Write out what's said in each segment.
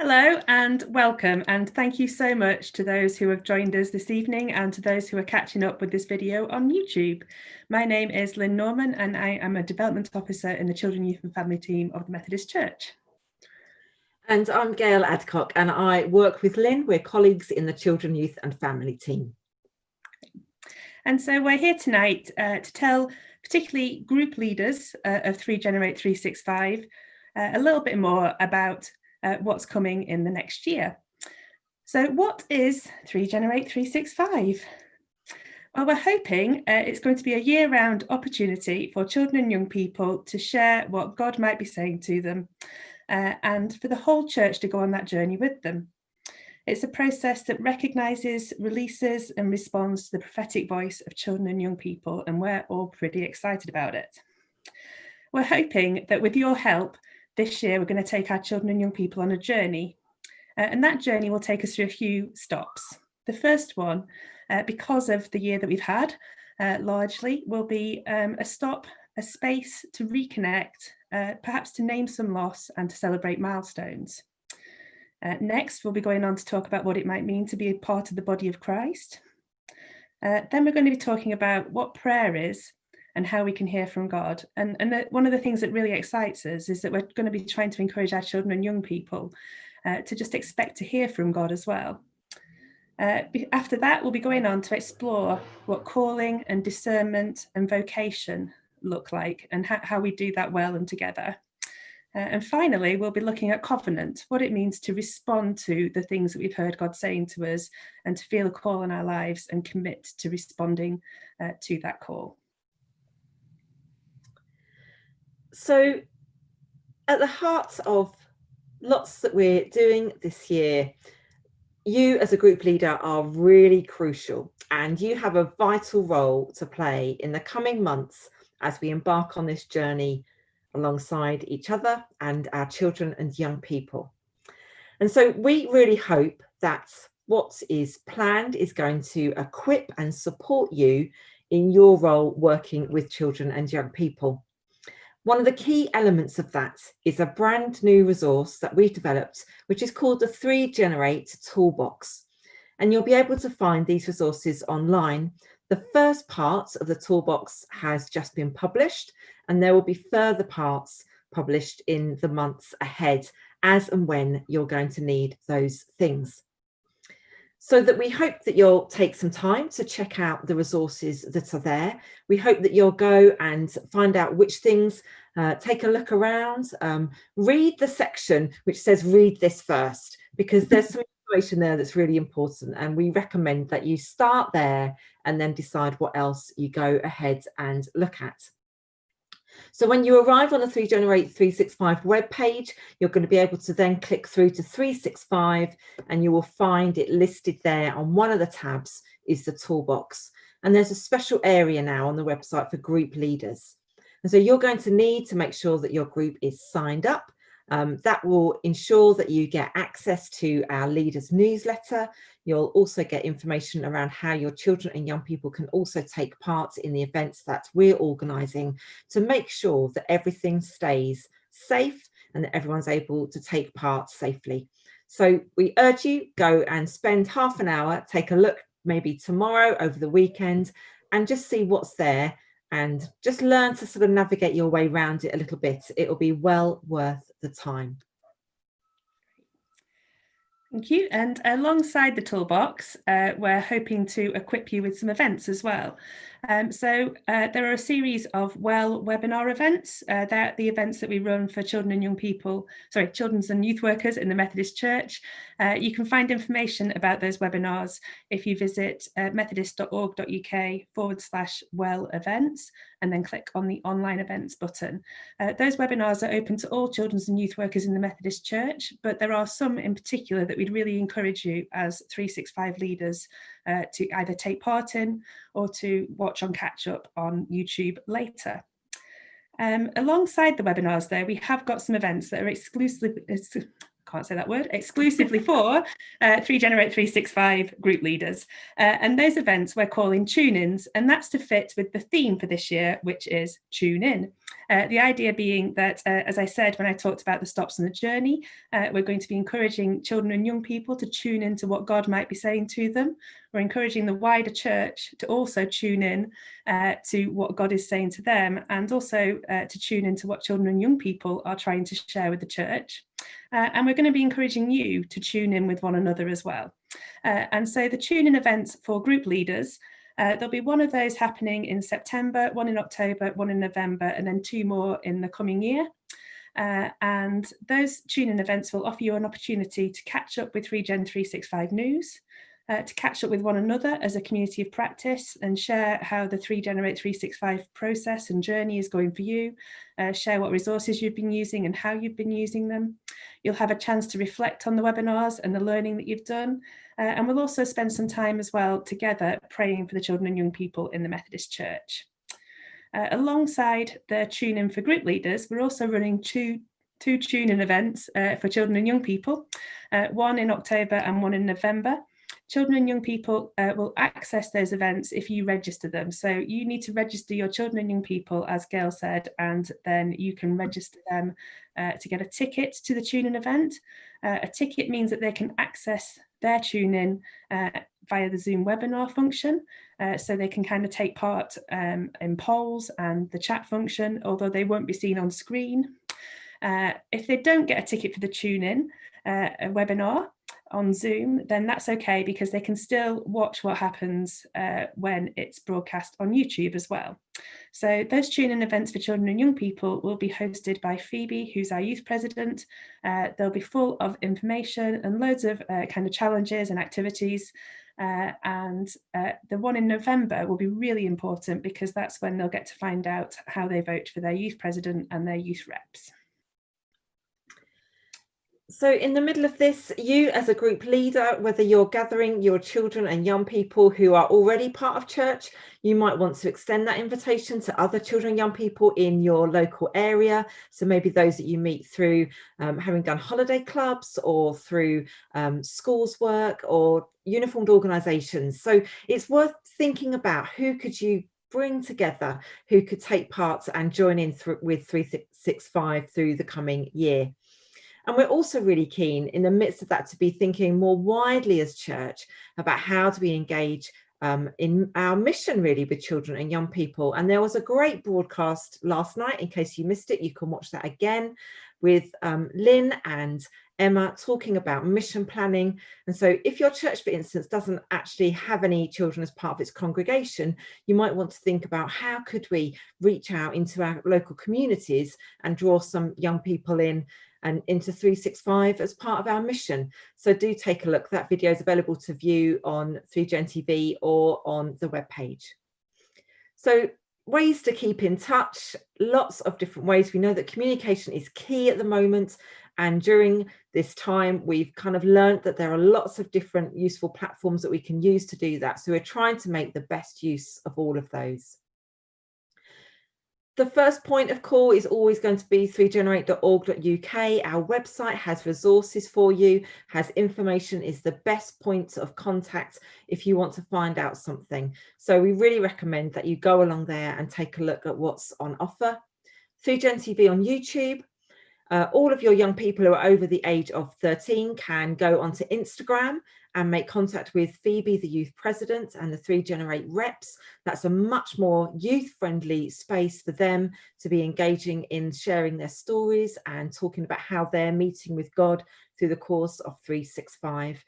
Hello and welcome, and thank you so much to those who have joined us this evening and to those who are catching up with this video on YouTube. My name is Lynn Norman and I am a Development Officer in the Children, Youth and Family team of the Methodist Church. And I'm Gail Adcock and I work with Lynn. We're colleagues in the Children, Youth and Family team. And so we're here tonight to tell particularly group leaders of 3Generate 365 a little bit more about what's coming in the next year. So what is 3Generate 365? Well, we're hoping it's going to be a year-round opportunity for children and young people to share what God might be saying to them and for the whole church to go on that journey with them. It's a process that recognises, releases and responds to the prophetic voice of children and young people, and we're all pretty excited about it. We're hoping that with your help, this year we're going to take our children and young people on a journey, and that journey will take us through a few stops. The first one, because of the year that we've had, largely, will be a stop, a space to reconnect, perhaps to name some loss and to celebrate milestones. Next, we'll be going on to talk about what it might mean to be a part of the body of Christ. Then we're going to be talking about what prayer is and how we can hear from God. And one of the things that really excites us is that we're going to be trying to encourage our children and young people to just expect to hear from God as well. After that, we'll be going on to explore what calling and discernment and vocation look like and how we do that well and together. And finally, we'll be looking at covenant, what it means to respond to the things that we've heard God saying to us and to feel a call in our lives and commit to responding to that call. So at the heart of lots that we're doing this year, you as a group leader are really crucial and you have a vital role to play in the coming months as we embark on this journey alongside each other and our children and young people. And so we really hope that what is planned is going to equip and support you in your role working with children and young people. One of the key elements of that is a brand new resource that we've developed, which is called the 3Generate Toolbox. And you'll be able to find these resources online. The first part of the Toolbox has just been published, and there will be further parts published in the months ahead as and when you're going to need those things. So that we hope that you'll take some time to check out the resources that are there. We hope that you'll go and find out which things, take a look around, read the section which says read this first, because there's some information there that's really important, and we recommend that you start there and then decide what else you go ahead and look at. So when you arrive on the 3Generate 365 webpage, you're going to be able to then click through to 365 and you will find it listed there on one of the tabs is the Toolbox. And there's a special area now on the website for group leaders. And so you're going to need to make sure that your group is signed up. That will ensure that you get access to our leaders newsletter. You'll also get information around how your children and young people can also take part in the events that we're organising to make sure that everything stays safe and that everyone's able to take part safely. So we urge you, go and spend half an hour, take a look maybe tomorrow over the weekend and just see what's there and just learn to sort of navigate your way around it a little bit. It'll be well worth the time. Thank you. And alongside the Toolbox, we're hoping to equip you with some events as well. So there are a series of webinar events. They're the events that we run for children and young people, children's and youth workers in the Methodist Church. You can find information about those webinars if you visit methodist.org.uk/well events and then click on the online events button. Those webinars are open to all children's and youth workers in the Methodist Church, but there are some in particular that we'd really encourage you as 365 leaders to either take part in or to watch on catch up on YouTube later. Alongside the webinars though, we have got some events that are exclusively can't say that word, exclusively for 3Generate 365 group leaders. And those events we're calling tune-ins, and that's to fit with the theme for this year, which is tune in. The idea being that, as I said when I talked about the stops on the journey, we're going to be encouraging children and young people to tune into what God might be saying to them. We're encouraging the wider church to also tune in to what God is saying to them, and also to tune into what children and young people are trying to share with the church. And we're going to be encouraging you to tune in with one another as well. And so the tune-in events for group leaders, there'll be one of those happening in September, one in October, one in November, and then 2 more in the coming year. And those tune-in events will offer you an opportunity to catch up with 3Gen 365 news, to catch up with one another as a community of practice and share how the 3Generate 365 process and journey is going for you, share what resources you've been using and how you've been using them. You'll have a chance to reflect on the webinars and the learning that you've done. And we'll also spend some time as well together praying for the children and young people in the Methodist Church. Alongside the tune-in for group leaders, we're also running two tune-in events for children and young people, one in October and one in November. Children and young people will access those events if you register them. So you need to register your children and young people, as Gail said, and then you can register them to get a ticket to the tune-in event. A ticket means that they can access their tune-in via the Zoom webinar function. So they can kind of take part in polls and the chat function, although they won't be seen on screen. If they don't get a ticket for the tune-in webinar on Zoom, then that's okay, because they can still watch what happens when it's broadcast on YouTube as well. So those tune-in events for children and young people will be hosted by Phoebe, who's our youth president. They'll be full of information and loads of kind of challenges and activities. And the one in November will be really important, because that's when they'll get to find out how they vote for their youth president and their youth reps. So in the middle of this, you as a group leader, whether you're gathering your children and young people who are already part of church, you might want to extend that invitation to other children and young people in your local area. So maybe those that you meet through having done holiday clubs, or through schools work, or uniformed organisations. So it's worth thinking about who could you bring together, who could take part and join in with 365 through the coming year. And we're also really keen in the midst of that to be thinking more widely as church about how do we engage in our mission really with children and young people. And there was a great broadcast last night. In case you missed it, you can watch that again, with Lynn and Emma talking about mission planning. And so if your church, for instance, doesn't actually have any children as part of its congregation, you might want to think about how could we reach out into our local communities and draw some young people in and into 365 as part of our mission. So do take a look. That video is available to view on 3Gen TV or on the webpage. So ways to keep in touch, lots of different ways. We know that communication is key at the moment. And during this time, we've kind of learned that there are lots of different useful platforms that we can use to do that. So we're trying to make the best use of all of those. The first point of call is always going to be 3generate.org.uk. Our website has resources for you, has information, is the best point of contact if you want to find out something. So we really recommend that you go along there and take a look at what's on offer. 3Gen TV on YouTube. All of your young people who are over the age of 13 can go onto Instagram and make contact with Phoebe, the youth president, and the 3Generate reps. That's a much more youth-friendly space for them to be engaging in sharing their stories and talking about how they're meeting with God through the course of 365.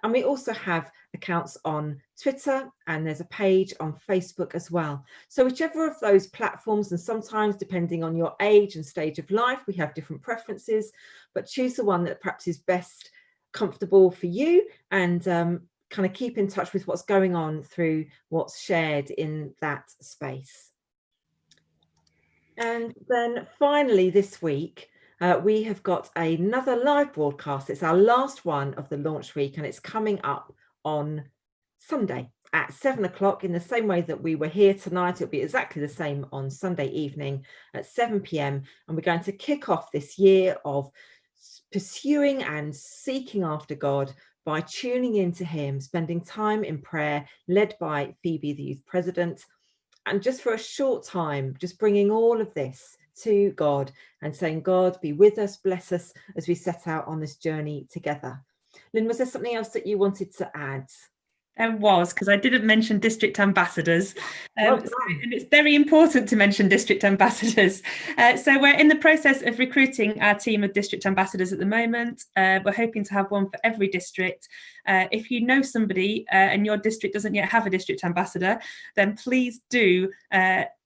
And we also have accounts on Twitter, and there's a page on Facebook as well. So whichever of those platforms, and sometimes depending on your age and stage of life, we have different preferences, but choose the one that perhaps is best comfortable for you, and kind of keep in touch with what's going on through what's shared in that space. And then finally this week, we have got another live broadcast. It's our last one of the launch week, and it's coming up on Sunday at 7 o'clock. In the same way that we were here tonight, it'll be exactly the same on Sunday evening at 7 p.m. And we're going to kick off this year of pursuing and seeking after God by tuning into him, spending time in prayer, led by Phoebe, the youth president, and just for a short time, just bringing all of this to God and saying, God, be with us, bless us as we set out on this journey together. Lynn, was there something else that you wanted to add? There was, because I didn't mention district ambassadors. Well and it's very important to mention district ambassadors. So we're in the process of recruiting our team of district ambassadors at the moment. We're hoping to have one for every district. If you know somebody and your district doesn't yet have a district ambassador, then please do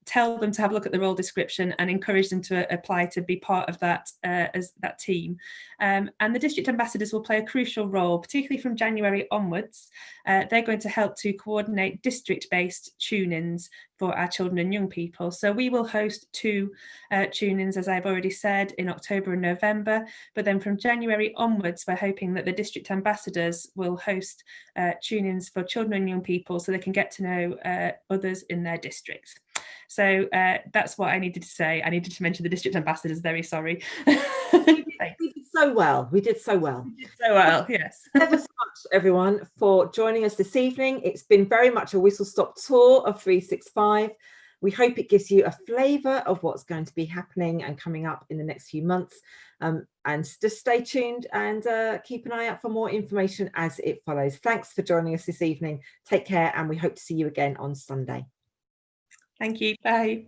tell them to have a look at the role description and encourage them to apply to be part of that as that team. And the district ambassadors will play a crucial role, particularly from January onwards. They're going to help to coordinate district-based tune-ins for our children and young people. So we will host 2 tune-ins, as I've already said, in October and November. But then from January onwards, we're hoping that the district ambassadors will host tune-ins for children and young people so they can get to know others in their districts. So that's what I needed to say. I needed to mention the district ambassadors. Very sorry. We did so well. We did so well. We did so well, yes. Thank you so much, everyone, for joining us this evening. It's been very much a whistle-stop tour of 365. We hope it gives you a flavour of what's going to be happening and coming up in the next few months. And just stay tuned and keep an eye out for more information as it follows. Thanks for joining us this evening. Take care, and we hope to see you again on Sunday. Thank you. Bye.